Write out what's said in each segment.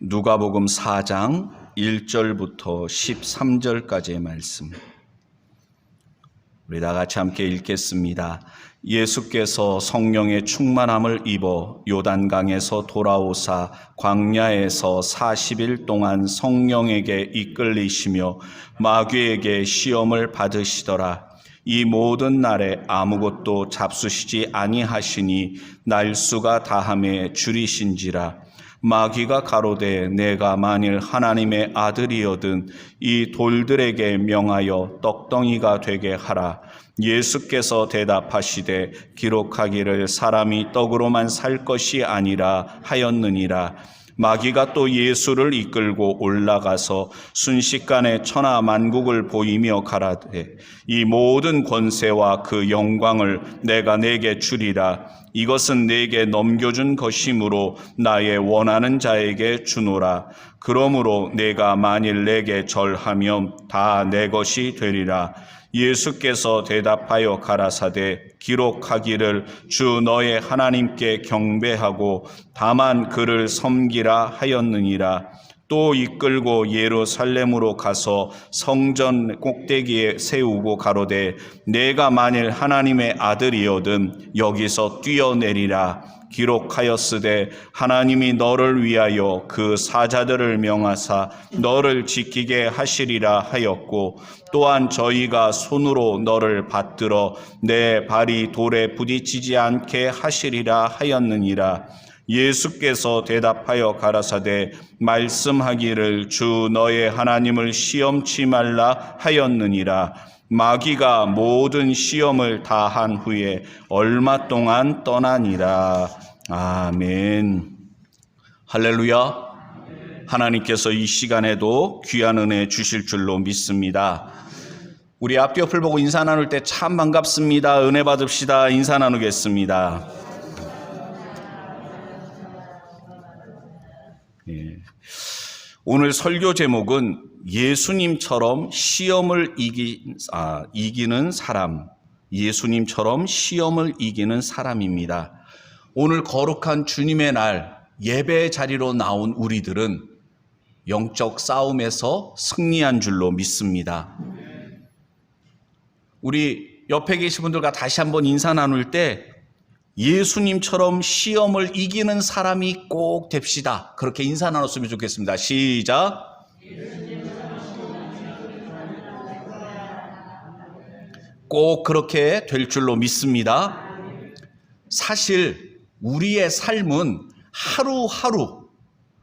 누가복음 4장 1절부터 13절까지의 말씀, 우리 다 같이 함께 읽겠습니다. 예수께서 성령의 충만함을 입어 요단강에서 돌아오사 광야에서 40일 동안 성령에게 이끌리시며 마귀에게 시험을 받으시더라. 이 모든 날에 아무것도 잡수시지 아니하시니 날수가 다함에 줄이신지라. 마귀가 가로되 내가 만일 하나님의 아들이거든 이 돌들에게 명하여 떡덩이가 되게 하라. 예수께서 대답하시되 기록하기를 사람이 떡으로만 살 것이 아니라 하였느니라. 마귀가 또 예수를 이끌고 올라가서 순식간에 천하 만국을 보이며 가라되 이 모든 권세와 그 영광을 내가 내게 주리라. 이것은 내게 넘겨준 것이므로 나의 원하는 자에게 주노라. 그러므로 내가 만일 내게 절하면 다 내 것이 되리라. 예수께서 대답하여 가라사대 기록하기를 주 너의 하나님께 경배하고 다만 그를 섬기라 하였느니라. 또 이끌고 예루살렘으로 가서 성전 꼭대기에 세우고 가로되 내가 만일 하나님의 아들이거든 여기서 뛰어내리라. 기록하였으되 하나님이 너를 위하여 그 사자들을 명하사 너를 지키게 하시리라 하였고 또한 저희가 손으로 너를 받들어 내 발이 돌에 부딪히지 않게 하시리라 하였느니라. 예수께서 대답하여 가라사대 말씀하기를 주 너의 하나님을 시험치 말라 하였느니라. 마귀가 모든 시험을 다 한 후에 얼마 동안 떠나니라. 아멘. 할렐루야. 하나님께서 이 시간에도 귀한 은혜 주실 줄로 믿습니다. 우리 앞뒤 옆을 보고 인사 나눌 때 참 반갑습니다. 은혜 받읍시다. 인사 나누겠습니다. 예. 오늘 설교 제목은 예수님처럼 시험을 이기는 사람, 예수님처럼 시험을 이기는 사람입니다. 오늘 거룩한 주님의 날 예배 자리로 나온 우리들은 영적 싸움에서 승리한 줄로 믿습니다. 우리 옆에 계신 분들과 다시 한번 인사 나눌 때 예수님처럼 시험을 이기는 사람이 꼭 됩시다. 그렇게 인사 나눴으면 좋겠습니다. 시작. 꼭 그렇게 될 줄로 믿습니다. 사실 우리의 삶은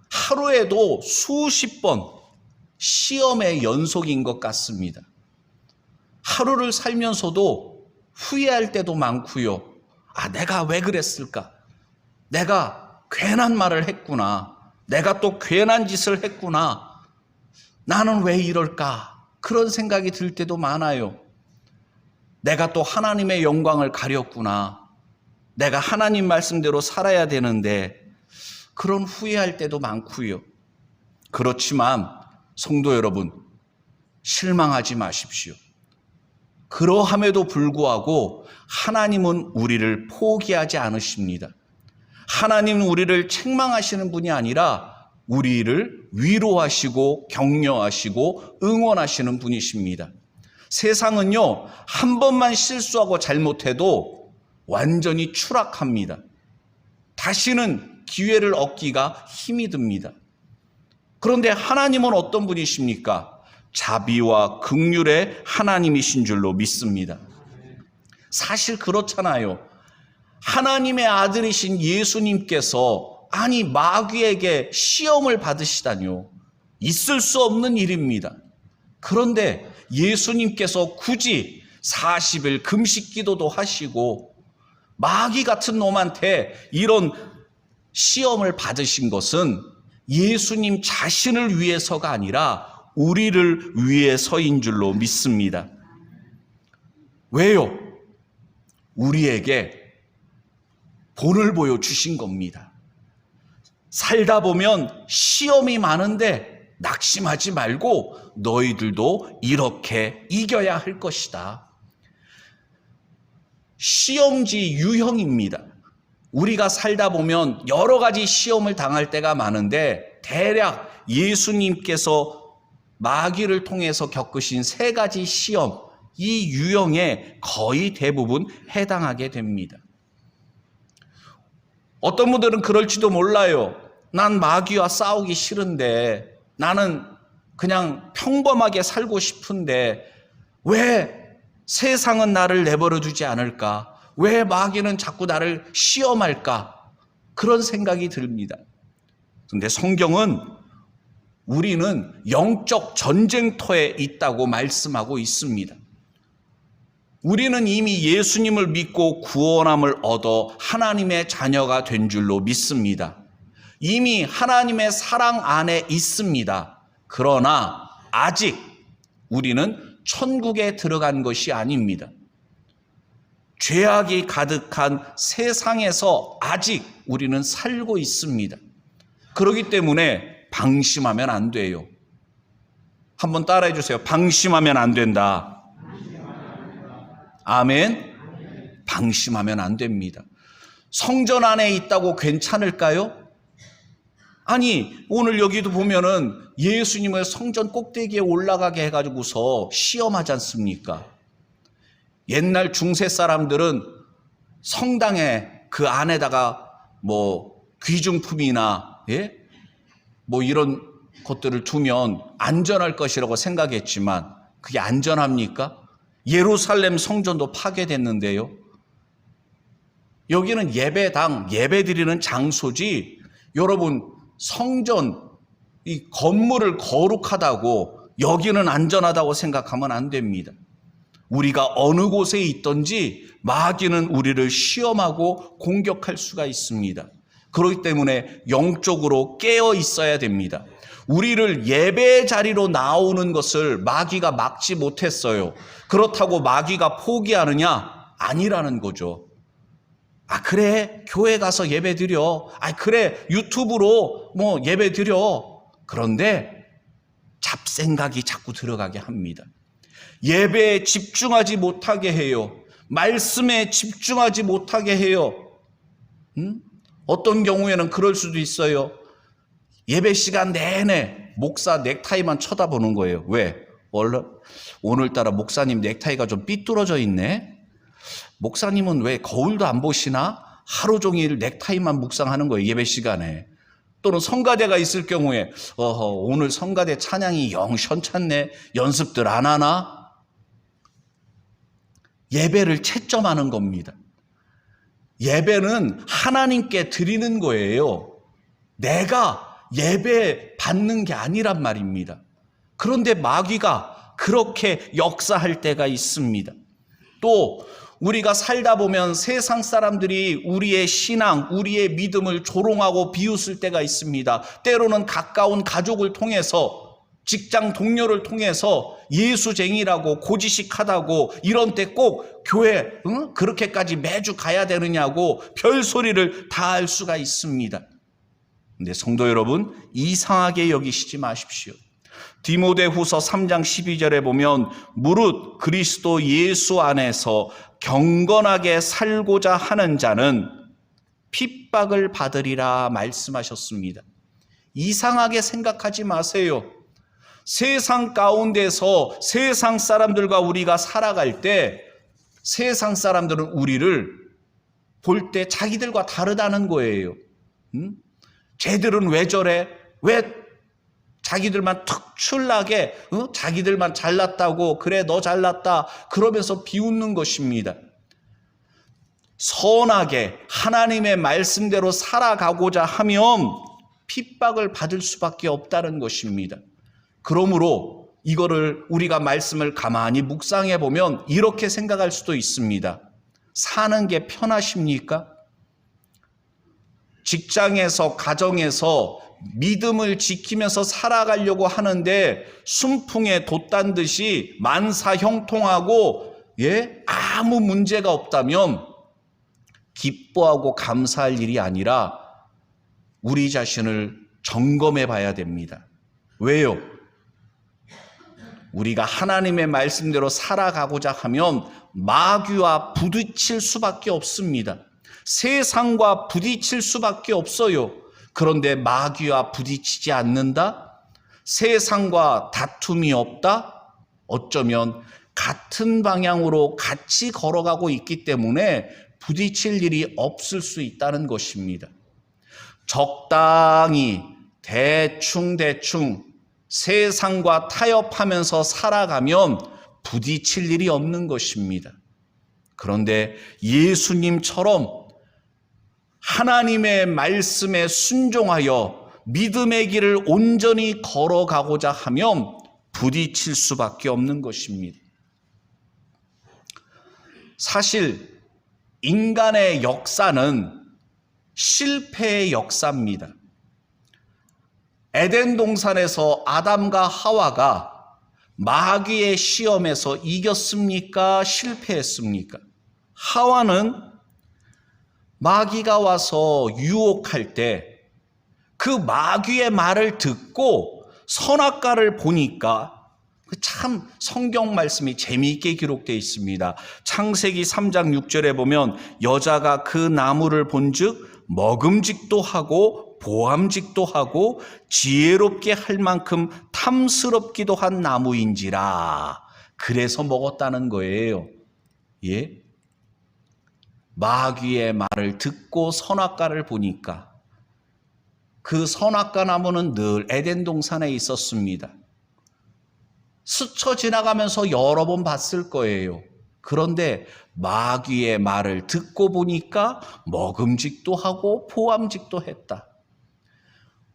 하루에도 수십 번 시험의 연속인 것 같습니다. 하루를 살면서도 후회할 때도 많고요. 내가 왜 그랬을까? 내가 괜한 말을 했구나. 내가 또 괜한 짓을 했구나. 나는 왜 이럴까? 그런 생각이 들 때도 많아요. 내가 또 하나님의 영광을 가렸구나. 내가 하나님 말씀대로 살아야 되는데 그런 후회할 때도 많고요. 그렇지만 성도 여러분, 실망하지 마십시오. 그러함에도 불구하고 하나님은 우리를 포기하지 않으십니다. 하나님은 우리를 책망하시는 분이 아니라 우리를 위로하시고 격려하시고 응원하시는 분이십니다. 세상은요, 한 번만 실수하고 잘못해도 완전히 추락합니다. 다시는 기회를 얻기가 힘이 듭니다. 그런데 하나님은 어떤 분이십니까? 자비와 긍휼의 하나님이신 줄로 믿습니다. 사실 그렇잖아요. 하나님의 아들이신 예수님께서 마귀에게 시험을 받으시다니요. 있을 수 없는 일입니다. 그런데 예수님께서 굳이 40일 금식 기도도 하시고 마귀 같은 놈한테 이런 시험을 받으신 것은 예수님 자신을 위해서가 아니라 우리를 위해서인 줄로 믿습니다. 왜요? 우리에게 본을 보여주신 겁니다. 살다 보면 시험이 많은데 낙심하지 말고 너희들도 이렇게 이겨야 할 것이다. 시험지 유형입니다. 우리가 살다 보면 여러 가지 시험을 당할 때가 많은데 대략 예수님께서 마귀를 통해서 겪으신 세 가지 시험, 이 유형에 거의 대부분 해당하게 됩니다. 어떤 분들은 그럴지도 몰라요. 난 마귀와 싸우기 싫은데, 나는 그냥 평범하게 살고 싶은데 왜 세상은 나를 내버려 두지 않을까? 왜 마귀는 자꾸 나를 시험할까? 그런 생각이 듭니다. 그런데 성경은 우리는 영적 전쟁터에 있다고 말씀하고 있습니다. 우리는 이미 예수님을 믿고 구원함을 얻어 하나님의 자녀가 된 줄로 믿습니다. 이미 하나님의 사랑 안에 있습니다. 그러나 아직 우리는 천국에 들어간 것이 아닙니다. 죄악이 가득한 세상에서 아직 우리는 살고 있습니다. 그렇기 때문에 방심하면 안 돼요. 한번 따라해 주세요. 방심하면 안 된다. 아멘. 방심하면 안 됩니다. 성전 안에 있다고 괜찮을까요? 아니, 오늘 여기도 보면은 예수님을 성전 꼭대기에 올라가게 해가지고서 시험하지 않습니까? 옛날 중세 사람들은 성당에 그 안에다가 뭐 귀중품이나 뭐 이런 것들을 두면 안전할 것이라고 생각했지만 그게 안전합니까? 예루살렘 성전도 파괴됐는데요. 여기는 예배당, 예배드리는 장소지, 여러분 성전, 이 건물을 거룩하다고 여기는 안전하다고 생각하면 안 됩니다. 우리가 어느 곳에 있든지 마귀는 우리를 시험하고 공격할 수가 있습니다. 그렇기 때문에 영적으로 깨어 있어야 됩니다. 우리를 예배 자리로 나오는 것을 마귀가 막지 못했어요. 그렇다고 마귀가 포기하느냐? 아니라는 거죠. 아, 그래, 교회 가서 예배 드려. 아, 그래, 유튜브로 뭐 예배 드려. 그런데 잡생각이 자꾸 들어가게 합니다. 예배에 집중하지 못하게 해요. 말씀에 집중하지 못하게 해요. 어떤 경우에는 그럴 수도 있어요. 예배 시간 내내 목사 넥타이만 쳐다보는 거예요. 왜? 오늘따라 목사님 넥타이가 좀 삐뚤어져 있네. 목사님은 왜 거울도 안 보시나? 하루 종일 넥타이만 묵상하는 거예요, 예배 시간에. 또는 성가대가 있을 경우에 오늘 성가대 찬양이 영 현찮네. 연습들 안 하나? 예배를 채점하는 겁니다. 예배는 하나님께 드리는 거예요. 내가 예배 받는 게 아니란 말입니다. 그런데 마귀가 그렇게 역사할 때가 있습니다. 또 우리가 살다 보면 세상 사람들이 우리의 신앙, 우리의 믿음을 조롱하고 비웃을 때가 있습니다. 때로는 가까운 가족을 통해서, 직장 동료를 통해서 예수쟁이라고 고지식하다고, 이런 때 꼭 교회 그렇게까지 매주 가야 되느냐고 별소리를 다 할 수가 있습니다. 근데 성도 여러분, 이상하게 여기시지 마십시오. 디모데후서 3장 12절에 보면 무릇 그리스도 예수 안에서 경건하게 살고자 하는 자는 핍박을 받으리라 말씀하셨습니다. 이상하게 생각하지 마세요. 세상 가운데서 세상 사람들과 우리가 살아갈 때 세상 사람들은 우리를 볼 때 자기들과 다르다는 거예요. 쟤들은 왜 저래? 왜 자기들만 특출나게 자기들만 잘났다고, 그래 너 잘났다 그러면서 비웃는 것입니다. 선하게 하나님의 말씀대로 살아가고자 하면 핍박을 받을 수밖에 없다는 것입니다. 그러므로 이거를 우리가 말씀을 가만히 묵상해 보면 이렇게 생각할 수도 있습니다. 사는 게 편하십니까? 직장에서, 가정에서 믿음을 지키면서 살아가려고 하는데 순풍에 돛단 듯이 만사형통하고 아무 문제가 없다면 기뻐하고 감사할 일이 아니라 우리 자신을 점검해 봐야 됩니다. 왜요? 우리가 하나님의 말씀대로 살아가고자 하면 마귀와 부딪힐 수밖에 없습니다. 세상과 부딪힐 수밖에 없어요. 그런데 마귀와 부딪히지 않는다? 세상과 다툼이 없다? 어쩌면 같은 방향으로 같이 걸어가고 있기 때문에 부딪힐 일이 없을 수 있다는 것입니다. 적당히 대충 세상과 타협하면서 살아가면 부딪힐 일이 없는 것입니다. 그런데 예수님처럼 하나님의 말씀에 순종하여 믿음의 길을 온전히 걸어가고자 하면 부딪힐 수밖에 없는 것입니다. 사실 인간의 역사는 실패의 역사입니다. 에덴 동산에서 아담과 하와가 마귀의 시험에서 이겼습니까? 실패했습니까? 하와는 마귀가 와서 유혹할 때 그 마귀의 말을 듣고 선악과를 보니까 참 성경 말씀이 재미있게 기록되어 있습니다. 창세기 3장 6절에 보면 여자가 그 나무를 본즉 먹음직도 하고 보암직도 하고 지혜롭게 할 만큼 탐스럽기도 한 나무인지라. 그래서 먹었다는 거예요. 예? 마귀의 말을 듣고 선악과를 보니까 그 선악과 나무는 늘 에덴 동산에 있었습니다. 스쳐 지나가면서 여러 번 봤을 거예요. 그런데 마귀의 말을 듣고 보니까 먹음직도 하고 보암직도 했다.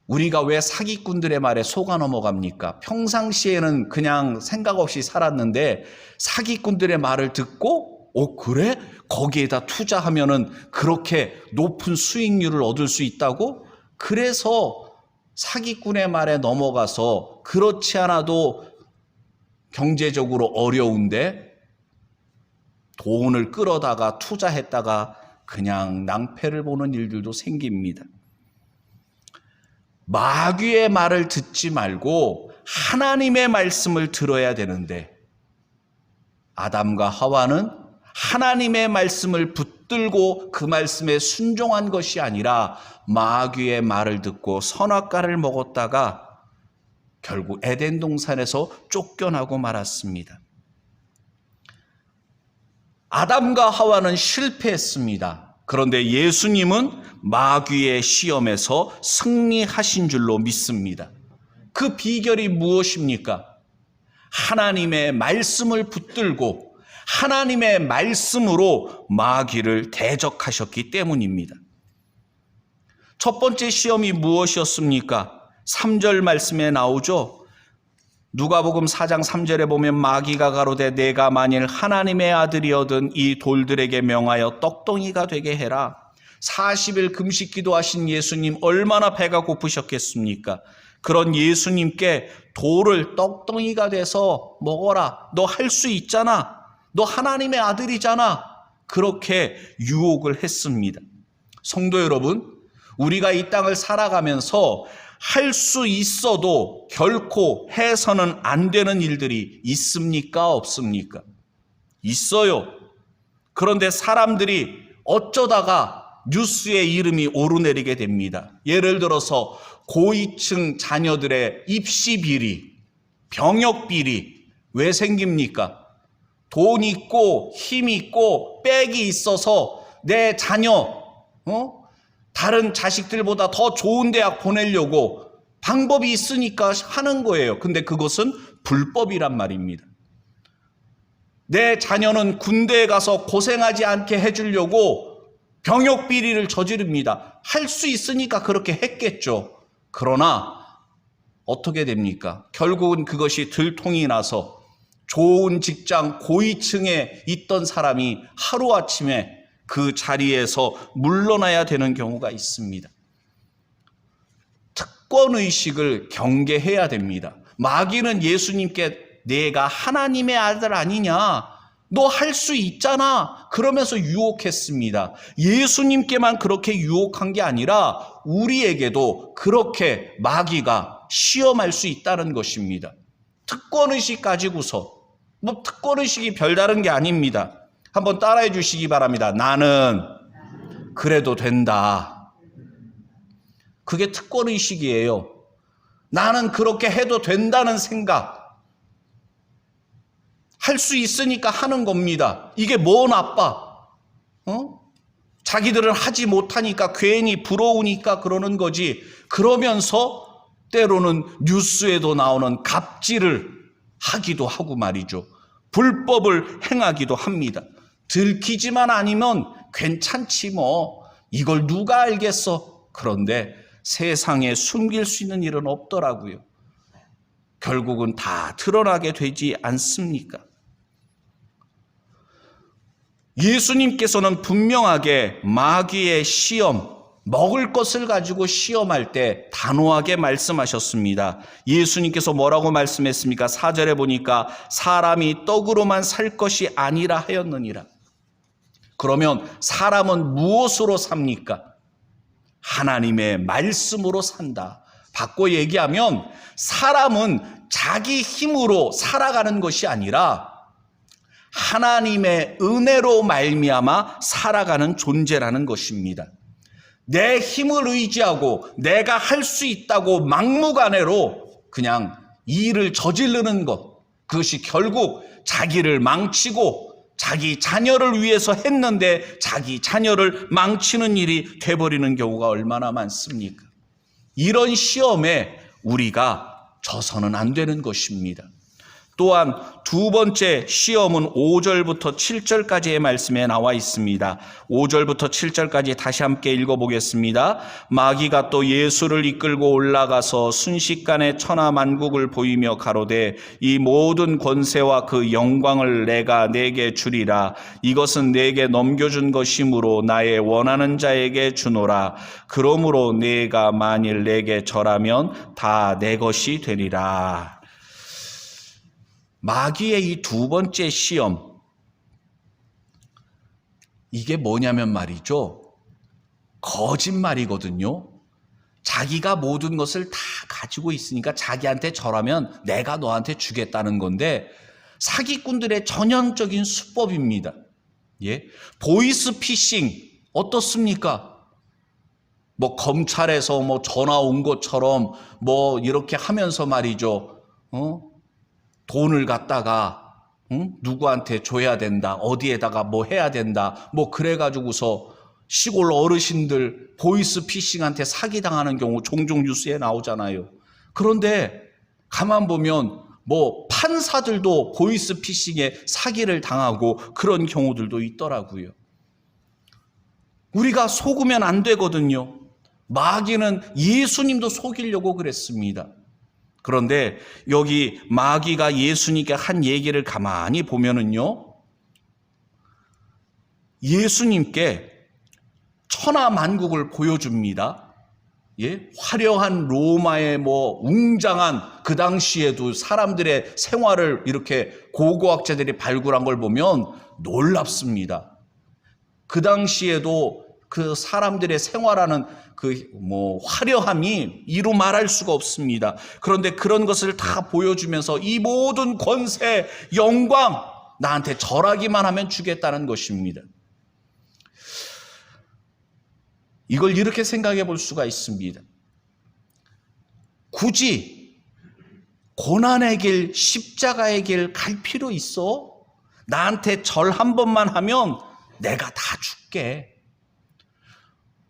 우리가 왜 사기꾼들의 말에 속아 넘어갑니까? 평상시에는 그냥 생각 없이 살았는데 사기꾼들의 말을 듣고 그래? 거기에다 투자하면은 그렇게 높은 수익률을 얻을 수 있다고? 그래서 사기꾼의 말에 넘어가서 그렇지 않아도 경제적으로 어려운데 돈을 끌어다가 투자했다가 그냥 낭패를 보는 일들도 생깁니다. 마귀의 말을 듣지 말고 하나님의 말씀을 들어야 되는데 아담과 하와는 하나님의 말씀을 붙들고 그 말씀에 순종한 것이 아니라 마귀의 말을 듣고 선악과를 먹었다가 결국 에덴 동산에서 쫓겨나고 말았습니다. 아담과 하와는 실패했습니다. 그런데 예수님은 마귀의 시험에서 승리하신 줄로 믿습니다. 그 비결이 무엇입니까? 하나님의 말씀을 붙들고 하나님의 말씀으로 마귀를 대적하셨기 때문입니다. 첫 번째 시험이 무엇이었습니까? 3절 말씀에 나오죠. 누가복음 4장 3절에 보면 마귀가 가로되 내가 만일 하나님의 아들이거든 이 돌들에게 명하여 떡덩이가 되게 해라. 40일 금식 기도하신 예수님 얼마나 배가 고프셨겠습니까? 그런 예수님께 돌을 떡덩이가 돼서 먹어라. 너 할 수 있잖아. 너 하나님의 아들이잖아. 그렇게 유혹을 했습니다. 성도 여러분, 우리가 이 땅을 살아가면서 할 수 있어도 결코 해서는 안 되는 일들이 있습니까? 없습니까? 있어요. 그런데 사람들이 어쩌다가 뉴스에 이름이 오르내리게 됩니다. 예를 들어서 고위층 자녀들의 입시 비리, 병역 비리 왜 생깁니까? 돈 있고 힘 있고 백이 있어서 내 자녀 다른 자식들보다 더 좋은 대학 보내려고 방법이 있으니까 하는 거예요. 근데 그것은 불법이란 말입니다. 내 자녀는 군대에 가서 고생하지 않게 해주려고 병역 비리를 저지릅니다. 할 수 있으니까 그렇게 했겠죠. 그러나 어떻게 됩니까? 결국은 그것이 들통이 나서 좋은 직장 고위층에 있던 사람이 하루아침에 그 자리에서 물러나야 되는 경우가 있습니다. 특권의식을 경계해야 됩니다. 마귀는 예수님께 내가 하나님의 아들 아니냐? 너 할 수 있잖아. 그러면서 유혹했습니다. 예수님께만 그렇게 유혹한 게 아니라 우리에게도 그렇게 마귀가 시험할 수 있다는 것입니다. 특권의식 가지고서 특권의식이 별다른 게 아닙니다. 한번 따라해 주시기 바랍니다. 나는 그래도 된다. 그게 특권의식이에요. 나는 그렇게 해도 된다는 생각. 할 수 있으니까 하는 겁니다. 이게 뭐 나빠? 자기들은 하지 못하니까 괜히 부러우니까 그러는 거지. 그러면서 때로는 뉴스에도 나오는 갑질을 하기도 하고 말이죠. 불법을 행하기도 합니다. 들키지만 아니면 괜찮지 뭐. 이걸 누가 알겠어. 그런데 세상에 숨길 수 있는 일은 없더라고요. 결국은 다 드러나게 되지 않습니까? 예수님께서는 분명하게 마귀의 시험, 먹을 것을 가지고 시험할 때 단호하게 말씀하셨습니다. 예수님께서 뭐라고 말씀했습니까? 4절에 보니까 사람이 떡으로만 살 것이 아니라 하였느니라. 그러면 사람은 무엇으로 삽니까? 하나님의 말씀으로 산다. 바꿔 얘기하면 사람은 자기 힘으로 살아가는 것이 아니라 하나님의 은혜로 말미암아 살아가는 존재라는 것입니다. 내 힘을 의지하고 내가 할 수 있다고 막무가내로 그냥 일을 저지르는 것, 그것이 결국 자기를 망치고 자기 자녀를 위해서 했는데 자기 자녀를 망치는 일이 돼버리는 경우가 얼마나 많습니까? 이런 시험에 우리가 져서는 안 되는 것입니다. 또한 두 번째 시험은 5절부터 7절까지의 말씀에 나와 있습니다. 5절부터 7절까지 다시 함께 읽어보겠습니다. 마귀가 또 예수를 이끌고 올라가서 순식간에 천하만국을 보이며 가로되 이 모든 권세와 그 영광을 내가 네게 주리라. 이것은 네게 넘겨준 것이므로 나의 원하는 자에게 주노라. 그러므로 네가 만일 내게 절하면 다 내 것이 되리라. 마귀의 이 두 번째 시험, 이게 뭐냐면 말이죠. 거짓말이거든요. 자기가 모든 것을 다 가지고 있으니까 자기한테 절하면 내가 너한테 주겠다는 건데 사기꾼들의 전형적인 수법입니다. 예? 보이스피싱 어떻습니까? 뭐 검찰에서 뭐 전화 온 것처럼 뭐 이렇게 하면서 말이죠. 돈을 갖다가 누구한테 줘야 된다. 어디에다가 뭐 해야 된다. 뭐 그래가지고서 시골 어르신들 보이스피싱한테 사기당하는 경우 종종 뉴스에 나오잖아요. 그런데 가만 보면 뭐 판사들도 보이스피싱에 사기를 당하고 그런 경우들도 있더라고요. 우리가 속으면 안 되거든요. 마귀는 예수님도 속이려고 그랬습니다. 그런데 여기 마귀가 예수님께 한 얘기를 가만히 보면은요, 예수님께 천하만국을 보여줍니다. 예? 화려한 로마의 뭐 웅장한 그 당시에도 사람들의 생활을 이렇게 고고학자들이 발굴한 걸 보면 놀랍습니다. 그 당시에도 그 사람들의 생활하는 그 뭐 화려함이 이루 말할 수가 없습니다. 그런데 그런 것을 다 보여주면서 이 모든 권세, 영광 나한테 절하기만 하면 주겠다는 것입니다. 이걸 이렇게 생각해 볼 수가 있습니다. 굳이 고난의 길, 십자가의 길 갈 필요 있어? 나한테 절 한 번만 하면 내가 다 줄게.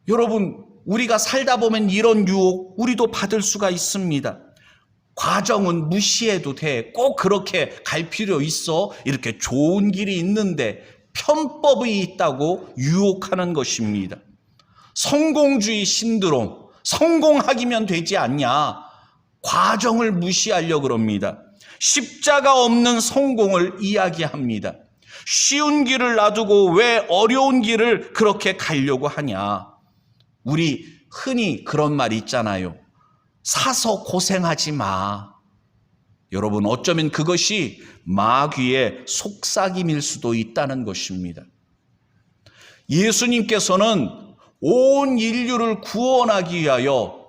여러분, 우리가 살다 보면 이런 유혹 우리도 받을 수가 있습니다. 과정은 무시해도 돼. 꼭 그렇게 갈 필요 있어? 이렇게 좋은 길이 있는데 편법이 있다고 유혹하는 것입니다. 성공주의 신드롬, 성공하기면 되지 않냐? 과정을 무시하려고 그럽니다. 십자가 없는 성공을 이야기합니다. 쉬운 길을 놔두고 왜 어려운 길을 그렇게 가려고 하냐? 우리 흔히 그런 말이 있잖아요. 사서 고생하지 마. 여러분, 어쩌면 그것이 마귀의 속삭임일 수도 있다는 것입니다. 예수님께서는 온 인류를 구원하기 위하여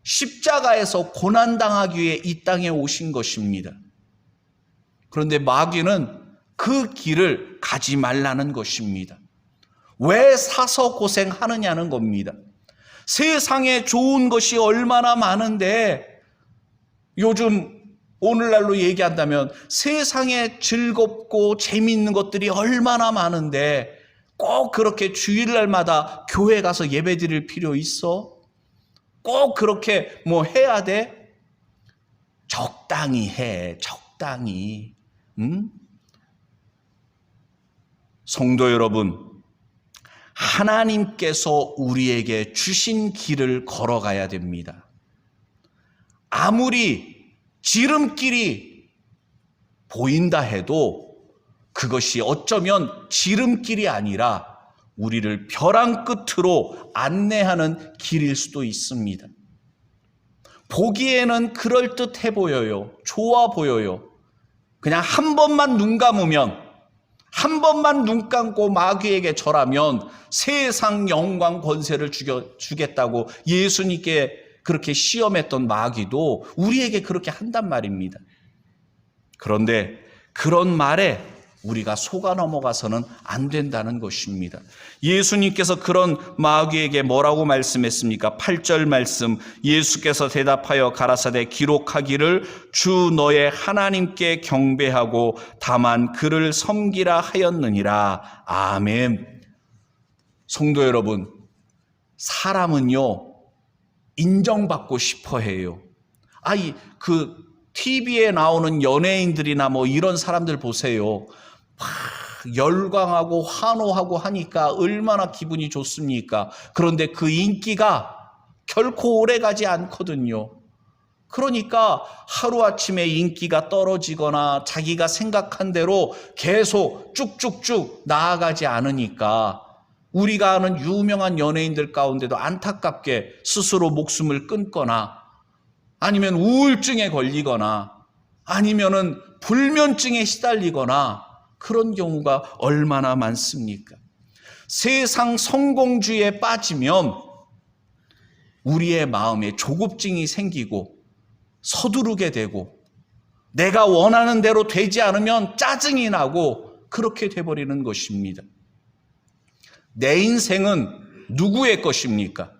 십자가에서 고난당하기 위해 이 땅에 오신 것입니다. 그런데 마귀는 그 길을 가지 말라는 것입니다. 왜 사서 고생하느냐는 겁니다. 세상에 좋은 것이 얼마나 많은데, 요즘 오늘날로 얘기한다면 세상에 즐겁고 재미있는 것들이 얼마나 많은데 꼭 그렇게 주일날마다 교회 가서 예배 드릴 필요 있어? 꼭 그렇게 뭐 해야 돼? 적당히 해, 적당히. 성도 여러분, 하나님께서 우리에게 주신 길을 걸어가야 됩니다. 아무리 지름길이 보인다 해도 그것이 어쩌면 지름길이 아니라 우리를 벼랑 끝으로 안내하는 길일 수도 있습니다. 보기에는 그럴듯해 보여요. 좋아 보여요. 그냥 한 번만 눈 감으면, 한 번만 눈 감고 마귀에게 절하면 세상 영광 권세를 주겠다고 예수님께 그렇게 시험했던 마귀도 우리에게 그렇게 한단 말입니다. 그런데 그런 말에 우리가 속아 넘어가서는 안 된다는 것입니다. 예수님께서 그런 마귀에게 뭐라고 말씀했습니까? 8절 말씀, 예수께서 대답하여 가라사대 기록하기를 주 너의 하나님께 경배하고 다만 그를 섬기라 하였느니라. 아멘. 성도 여러분, 사람은요 인정받고 싶어 해요. TV에 나오는 연예인들이나 뭐 이런 사람들 보세요. 막 열광하고 환호하고 하니까 얼마나 기분이 좋습니까? 그런데 그 인기가 결코 오래가지 않거든요. 그러니까 하루아침에 인기가 떨어지거나 자기가 생각한 대로 계속 쭉쭉쭉 나아가지 않으니까 우리가 아는 유명한 연예인들 가운데도 안타깝게 스스로 목숨을 끊거나 아니면 우울증에 걸리거나 아니면은 불면증에 시달리거나 그런 경우가 얼마나 많습니까? 세상 성공주의에 빠지면 우리의 마음에 조급증이 생기고 서두르게 되고 내가 원하는 대로 되지 않으면 짜증이 나고 그렇게 돼버리는 것입니다. 내 인생은 누구의 것입니까?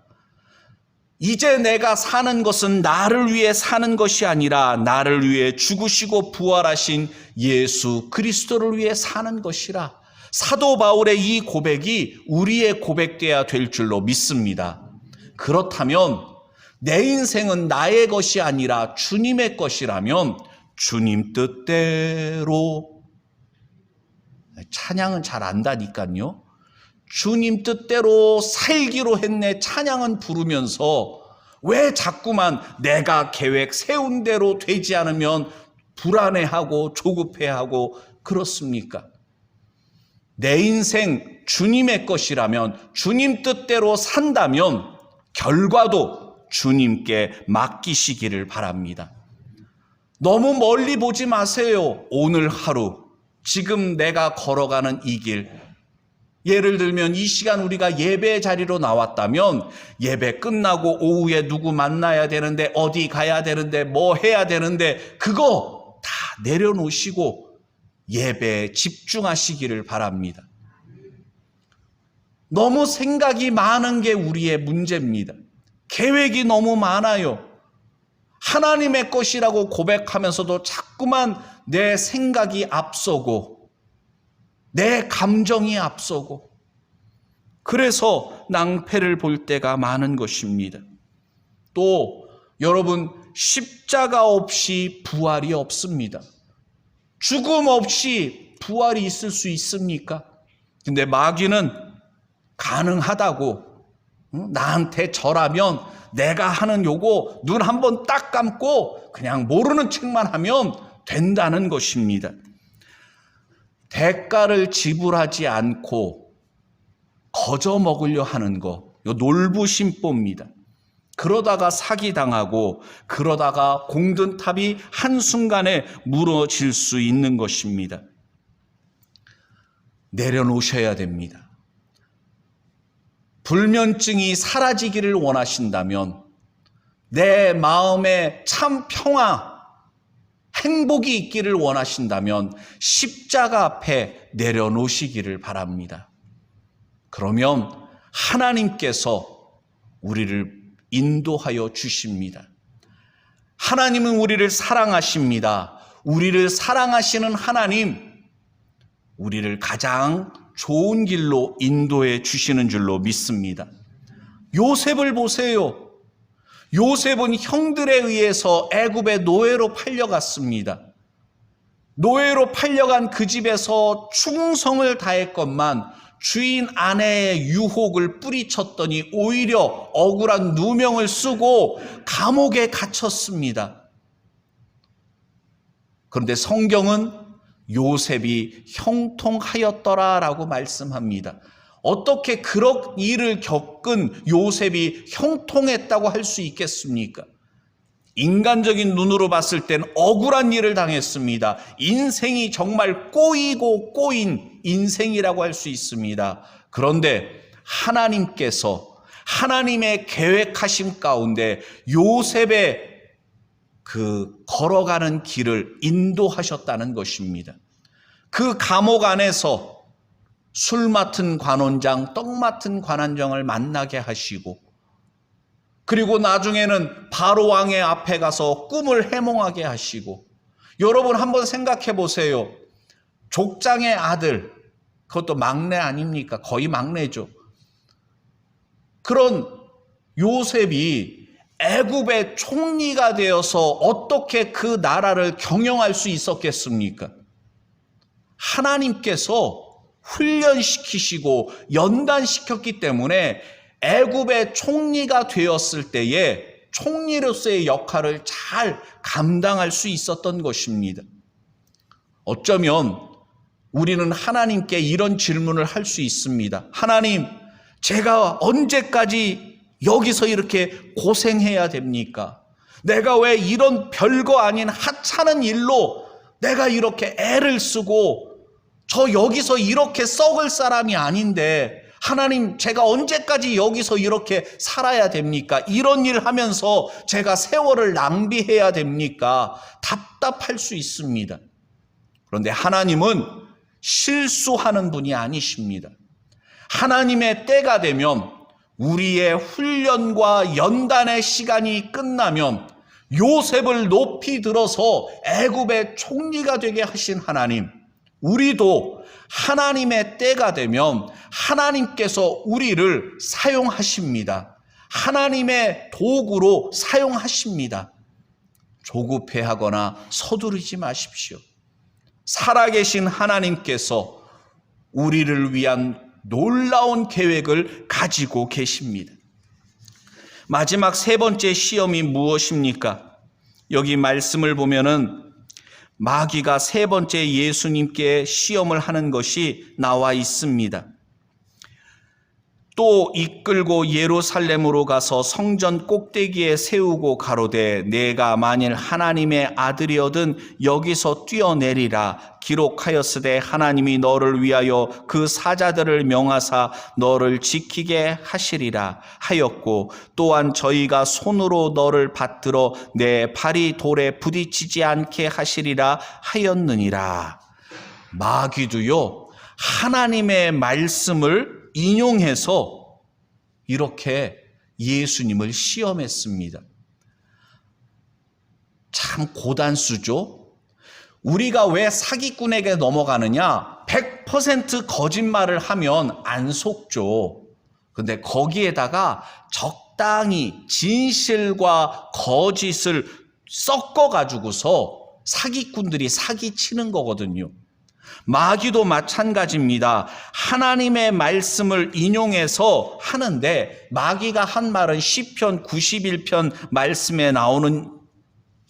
이제 내가 사는 것은 나를 위해 사는 것이 아니라 나를 위해 죽으시고 부활하신 예수 그리스도를 위해 사는 것이라. 사도 바울의 이 고백이 우리의 고백돼야 될 줄로 믿습니다. 그렇다면 내 인생은 나의 것이 아니라 주님의 것이라면 주님 뜻대로, 찬양은 잘 안다니까요. 주님 뜻대로 살기로 했네 찬양은 부르면서 왜 자꾸만 내가 계획 세운 대로 되지 않으면 불안해하고 조급해하고 그렇습니까? 내 인생 주님의 것이라면, 주님 뜻대로 산다면 결과도 주님께 맡기시기를 바랍니다. 너무 멀리 보지 마세요. 오늘 하루, 지금 내가 걸어가는 이 길, 예를 들면 이 시간 우리가 예배 자리로 나왔다면 예배 끝나고 오후에 누구 만나야 되는데 어디 가야 되는데 뭐 해야 되는데 그거 다 내려놓으시고 예배에 집중하시기를 바랍니다. 너무 생각이 많은 게 우리의 문제입니다. 계획이 너무 많아요. 하나님의 것이라고 고백하면서도 자꾸만 내 생각이 앞서고 내 감정이 앞서고 그래서 낭패를 볼 때가 많은 것입니다. 또 여러분, 십자가 없이 부활이 없습니다. 죽음 없이 부활이 있을 수 있습니까? 근데 마귀는 가능하다고, 나한테 절하면 내가 하는 요거 눈 한번 딱 감고 그냥 모르는 척만 하면 된다는 것입니다. 대가를 지불하지 않고 거저 먹으려 하는 거, 요 놀부심보입니다. 그러다가 사기당하고 그러다가 공든 탑이 한순간에 무너질 수 있는 것입니다. 내려놓으셔야 됩니다. 불면증이 사라지기를 원하신다면, 내 마음에 참 평화, 행복이 있기를 원하신다면 십자가 앞에 내려놓으시기를 바랍니다. 그러면 하나님께서 우리를 인도하여 주십니다. 하나님은 우리를 사랑하십니다. 우리를 사랑하시는 하나님, 우리를 가장 좋은 길로 인도해 주시는 줄로 믿습니다. 요셉을 보세요. 요셉은 형들에 의해서 애굽의 노예로 팔려갔습니다. 노예로 팔려간 그 집에서 충성을 다했건만 주인 아내의 유혹을 뿌리쳤더니 오히려 억울한 누명을 쓰고 감옥에 갇혔습니다. 그런데 성경은 요셉이 형통하였더라라고 말씀합니다. 어떻게 그런 일을 겪은 요셉이 형통했다고 할 수 있겠습니까? 인간적인 눈으로 봤을 땐 억울한 일을 당했습니다. 인생이 정말 꼬이고 꼬인 인생이라고 할 수 있습니다. 그런데 하나님께서 하나님의 계획하심 가운데 요셉의 그 걸어가는 길을 인도하셨다는 것입니다. 그 감옥 안에서 술 맡은 관원장, 떡 맡은 관원장을 만나게 하시고, 그리고 나중에는 바로 왕의 앞에 가서 꿈을 해몽하게 하시고, 여러분 한번 생각해 보세요. 족장의 아들, 그것도 막내 아닙니까? 거의 막내죠. 그런 요셉이 애굽의 총리가 되어서 어떻게 그 나라를 경영할 수 있었겠습니까? 하나님께서 훈련시키시고 연단시켰기 때문에 애굽의 총리가 되었을 때에 총리로서의 역할을 잘 감당할 수 있었던 것입니다. 어쩌면 우리는 하나님께 이런 질문을 할 수 있습니다. 하나님, 제가 언제까지 여기서 이렇게 고생해야 됩니까? 내가 왜 이런 별거 아닌 하찮은 일로 내가 이렇게 애를 쓰고 저 여기서 이렇게 썩을 사람이 아닌데 하나님, 제가 언제까지 여기서 이렇게 살아야 됩니까? 이런 일 하면서 제가 세월을 낭비해야 됩니까? 답답할 수 있습니다. 그런데 하나님은 실수하는 분이 아니십니다. 하나님의 때가 되면, 우리의 훈련과 연단의 시간이 끝나면 요셉을 높이 들어서 애굽의 총리가 되게 하신 하나님, 우리도 하나님의 때가 되면 하나님께서 우리를 사용하십니다. 하나님의 도구로 사용하십니다. 조급해하거나 서두르지 마십시오. 살아계신 하나님께서 우리를 위한 놀라운 계획을 가지고 계십니다. 마지막 세 번째 시험이 무엇입니까? 여기 말씀을 보면은 마귀가 세 번째 예수님께 시험을 하는 것이 나와 있습니다. 또 이끌고 예루살렘으로 가서 성전 꼭대기에 세우고 가로되 내가 만일 하나님의 아들이거든 여기서 뛰어내리라. 기록하였으되 하나님이 너를 위하여 그 사자들을 명하사 너를 지키게 하시리라 하였고, 또한 저희가 손으로 너를 받들어 내 발이 돌에 부딪히지 않게 하시리라 하였느니라. 마귀도요, 하나님의 말씀을 인용해서 이렇게 예수님을 시험했습니다. 참 고단수죠. 우리가 왜 사기꾼에게 넘어가느냐? 100% 거짓말을 하면 안 속죠. 그런데 거기에다가 적당히 진실과 거짓을 섞어가지고서 사기꾼들이 사기치는 거거든요. 마귀도 마찬가지입니다. 하나님의 말씀을 인용해서 하는데, 마귀가 한 말은 시편 91편 말씀에 나오는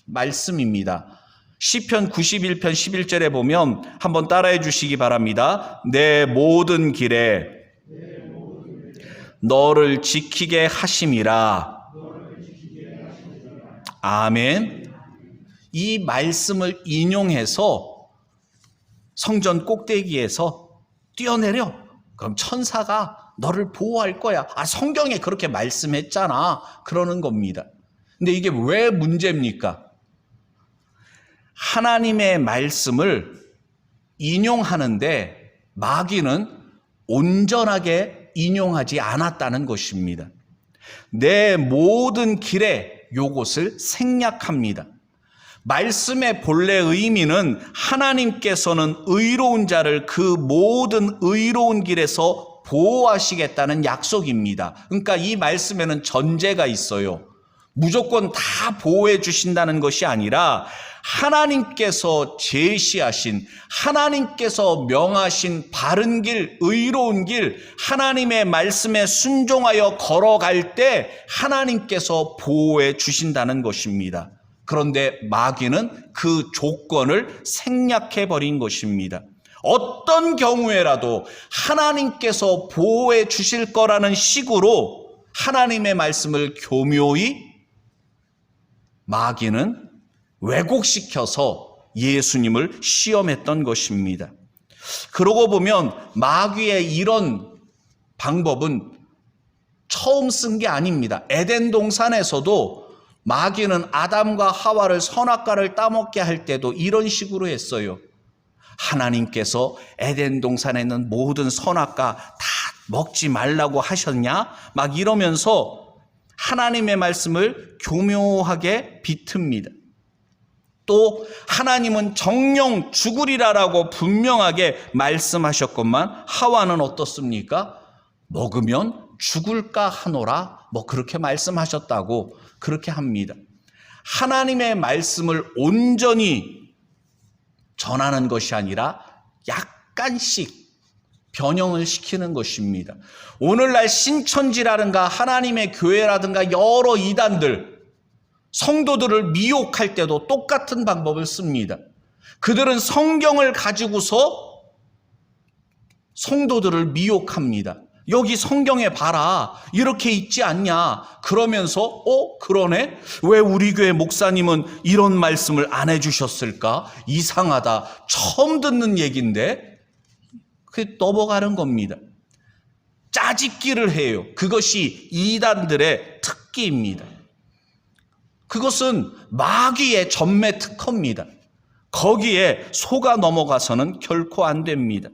말씀입니다. 시편 91편 11절에 보면 한번 따라해 주시기 바랍니다. 내 모든 길에 너를 지키게 하심이라. 아멘. 이 말씀을 인용해서 성전 꼭대기에서 뛰어내려. 그럼 천사가 너를 보호할 거야. 성경에 그렇게 말씀했잖아. 그러는 겁니다. 근데 이게 왜 문제입니까? 하나님의 말씀을 인용하는데 마귀는 온전하게 인용하지 않았다는 것입니다. 내 모든 길에 요것을 생략합니다. 말씀의 본래 의미는 하나님께서는 의로운 자를 그 모든 의로운 길에서 보호하시겠다는 약속입니다. 그러니까 이 말씀에는 전제가 있어요. 무조건 다 보호해 주신다는 것이 아니라 하나님께서 제시하신, 하나님께서 명하신 바른 길, 의로운 길, 하나님의 말씀에 순종하여 걸어갈 때 하나님께서 보호해 주신다는 것입니다. 그런데 마귀는 그 조건을 생략해 버린 것입니다. 어떤 경우에라도 하나님께서 보호해 주실 거라는 식으로 하나님의 말씀을 교묘히 마귀는 왜곡시켜서 예수님을 시험했던 것입니다. 그러고 보면 마귀의 이런 방법은 처음 쓴 게 아닙니다. 에덴 동산에서도 마귀는 아담과 하와를 선악과를 따먹게 할 때도 이런 식으로 했어요. 하나님께서 에덴 동산에 있는 모든 선악과 다 먹지 말라고 하셨냐? 막 이러면서 하나님의 말씀을 교묘하게 비틉니다. 또 하나님은 정령 죽으리라라고 분명하게 말씀하셨건만 하와는 어떻습니까? 먹으면 죽을까 하노라, 뭐 그렇게 말씀하셨다고 그렇게 합니다. 하나님의 말씀을 온전히 전하는 것이 아니라 약간씩 변형을 시키는 것입니다. 오늘날 신천지라든가 하나님의 교회라든가 여러 이단들, 성도들을 미혹할 때도 똑같은 방법을 씁니다. 그들은 성경을 가지고서 성도들을 미혹합니다. 여기 성경에 봐라, 이렇게 있지 않냐? 그러면서 그러네? 왜 우리 교회 목사님은 이런 말씀을 안 해주셨을까? 이상하다, 처음 듣는 얘기인데 그게 넘어가는 겁니다. 짜집기를 해요. 그것이 이단들의 특기입니다. 그것은 마귀의 전매 특허입니다. 거기에 속아 넘어가서는 결코 안 됩니다.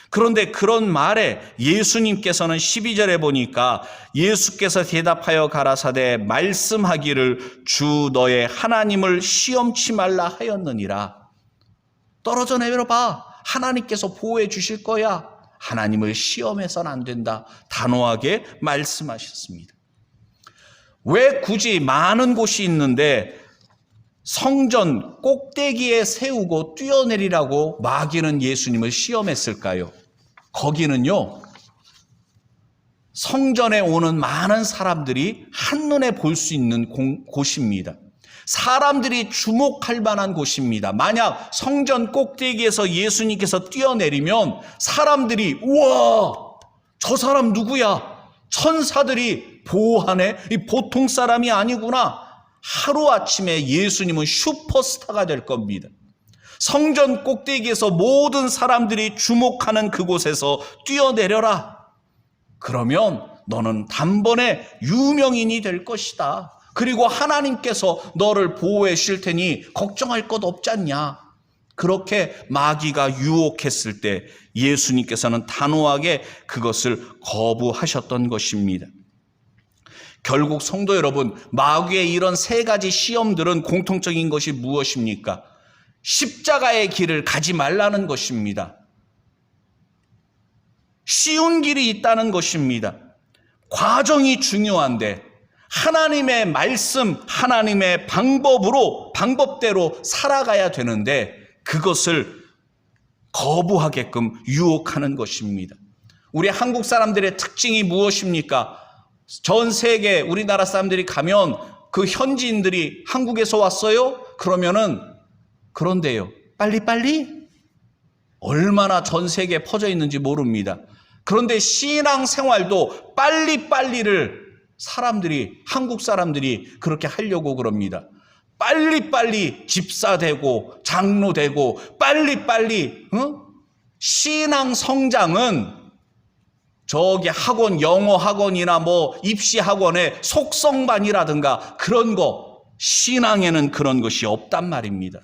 그런데 그런 말에 예수님께서는 12절에 보니까 예수께서 대답하여 가라사대 말씀하기를 주 너의 하나님을 시험치 말라 하였느니라. 떨어져 내려봐. 하나님께서 보호해 주실 거야. 하나님을 시험해서는 안 된다. 단호하게 말씀하셨습니다. 왜 굳이 많은 곳이 있는데 성전 꼭대기에 세우고 뛰어내리라고 마귀는 예수님을 시험했을까요? 거기는요, 성전에 오는 많은 사람들이 한눈에 볼 수 있는 곳입니다. 사람들이 주목할 만한 곳입니다. 만약 성전 꼭대기에서 예수님께서 뛰어내리면 사람들이 우와, 저 사람 누구야? 천사들이 보호하네? 이 보통 사람이 아니구나. 하루아침에 예수님은 슈퍼스타가 될 겁니다. 성전 꼭대기에서 모든 사람들이 주목하는 그곳에서 뛰어내려라. 그러면 너는 단번에 유명인이 될 것이다. 그리고 하나님께서 너를 보호해 주실 테니 걱정할 것 없지 않냐. 그렇게 마귀가 유혹했을 때 예수님께서는 단호하게 그것을 거부하셨던 것입니다. 결국 성도 여러분, 마귀의 이런 세 가지 시험들은 공통적인 것이 무엇입니까? 십자가의 길을 가지 말라는 것입니다. 쉬운 길이 있다는 것입니다. 과정이 중요한데 하나님의 말씀, 하나님의 방법대로 살아가야 되는데 그것을 거부하게끔 유혹하는 것입니다. 우리 한국 사람들의 특징이 무엇입니까? 전 세계 우리나라 사람들이 가면 그 현지인들이 한국에서 왔어요? 그러면은 그런데요, 빨리빨리? 얼마나 전 세계에 퍼져 있는지 모릅니다. 그런데 신앙생활도 빨리빨리를 한국 사람들이 그렇게 하려고 그럽니다. 빨리빨리 집사 되고 장로 되고 빨리빨리 신앙 성장은 저기 학원, 영어 학원이나 뭐 입시 학원의 속성반이라든가 그런 거, 신앙에는 그런 것이 없단 말입니다.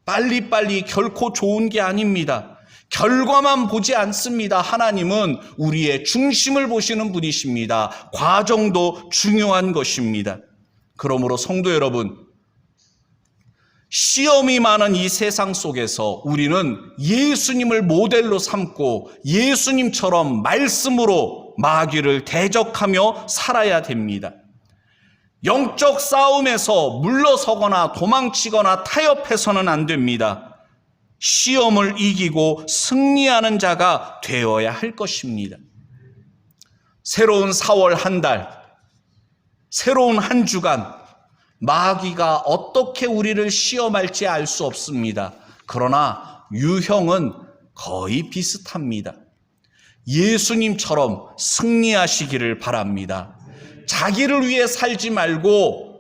빨리빨리 결코 좋은 게 아닙니다. 결과만 보지 않습니다. 하나님은 우리의 중심을 보시는 분이십니다. 과정도 중요한 것입니다. 그러므로 성도 여러분, 시험이 많은 이 세상 속에서 우리는 예수님을 모델로 삼고 예수님처럼 말씀으로 마귀를 대적하며 살아야 됩니다. 영적 싸움에서 물러서거나 도망치거나 타협해서는 안 됩니다. 시험을 이기고 승리하는 자가 되어야 할 것입니다. 새로운 4월 한 달, 새로운 한 주간, 마귀가 어떻게 우리를 시험할지 알 수 없습니다. 그러나 유형은 거의 비슷합니다. 예수님처럼 승리하시기를 바랍니다. 자기를 위해 살지 말고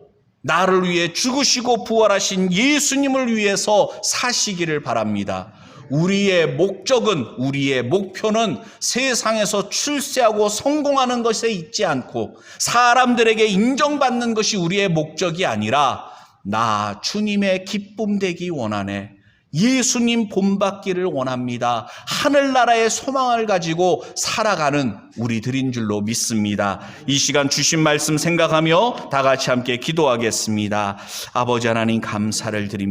나를 위해 죽으시고 부활하신 예수님을 위해서 사시기를 바랍니다. 우리의 목적은, 우리의 목표는 세상에서 출세하고 성공하는 것에 있지 않고 사람들에게 인정받는 것이 우리의 목적이 아니라 나 주님의 기쁨 되기 원하네. 예수님 본받기를 원합니다. 하늘나라의 소망을 가지고 살아가는 우리들인 줄로 믿습니다. 이 시간 주신 말씀 생각하며 다 같이 함께 기도하겠습니다. 아버지 하나님 감사를 드립니다.